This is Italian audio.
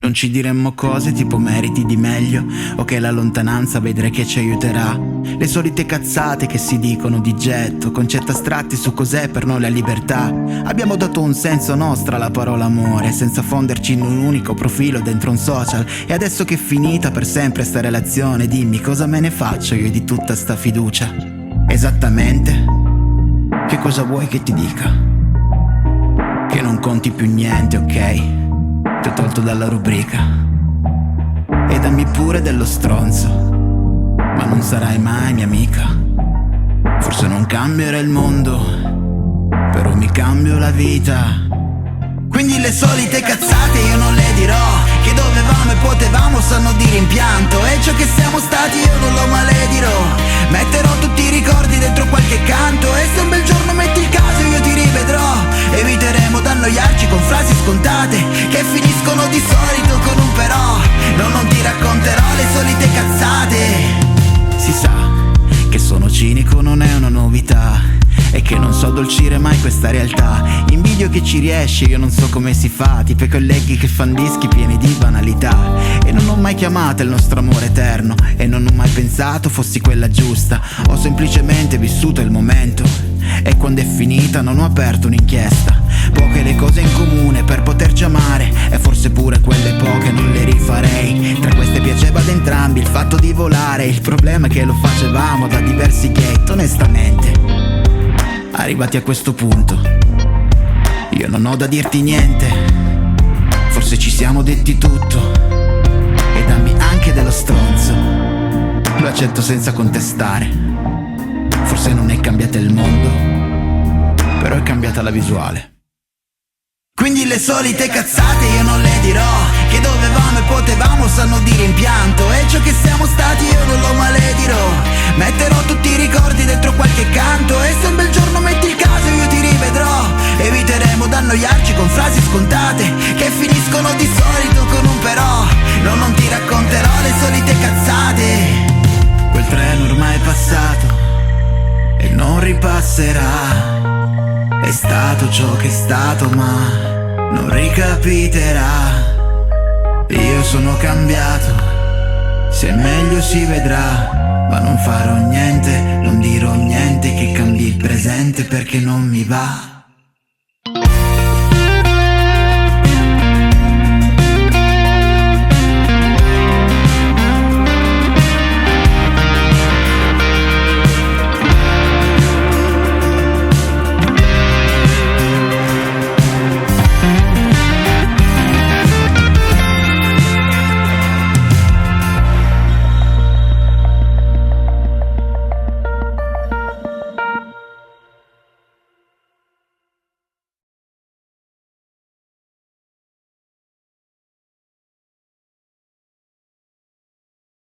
Non ci diremmo cose tipo meriti di meglio o che la lontananza vedrai che ci aiuterà. Le solite cazzate che si dicono di getto, concetti astratti su cos'è per noi la libertà. Abbiamo dato un senso nostro alla parola amore, senza fonderci in un unico profilo dentro un social. E adesso che è finita per sempre sta relazione, dimmi cosa me ne faccio io di tutta sta fiducia. Esattamente, che cosa vuoi che ti dica? Che non conti più niente, ok? Ti ho tolto dalla rubrica. E dammi pure dello stronzo, ma non sarai mai mia amica. Forse non cambierà il mondo, però mi cambio la vita. Quindi le solite cazzate io non le dirò, che dovevamo e potevamo sanno di rimpianto. E ciò che siamo stati io non lo maledirò. Metterò tutti i ricordi dentro qualche canto. E se un bel giorno metti il caso io ti rivedrò. Eviteremo d'annoiarci con frasi scontate che finiscono di solito con un però. No, non ti racconterò le solite cazzate. Si sa che sono cinico, non è una novità, e che non so addolcire mai questa realtà. Invidio che ci riesce, io non so come si fa, tipo i colleghi che fan dischi pieni di banalità. E non ho mai chiamato il nostro amore eterno, e non ho mai pensato fossi quella giusta. Ho semplicemente vissuto il momento, e quando è finita non ho aperto un'inchiesta. Poche le cose in comune per poterci amare, e forse pure quelle poche non le rifarei. Tra queste piaceva ad entrambi il fatto di volare. Il problema è che lo facevamo da diversi gate, onestamente. Arrivati a questo punto, io non ho da dirti niente. Forse ci siamo detti tutto, e dammi anche dello stronzo. Lo accetto senza contestare. Forse non è cambiato il mondo, però è cambiata la visuale. Quindi le solite cazzate io non le dirò, che dovevamo e potevamo sanno di rimpianto. E ciò che siamo stati io non lo maledirò. Metterò tutti i ricordi dentro qualche canto. E se un bel giorno metti il caso io ti rivedrò. Eviteremo d'annoiarci con frasi scontate che finiscono di solito con un però. No, non ti racconterò le solite cazzate. Quel treno ormai è passato e non ripasserà. È stato ciò che è stato, ma non ricapiterà. Io sono cambiato, se è meglio si vedrà. Ma non farò niente, non dirò niente che cambi il presente perché non mi va.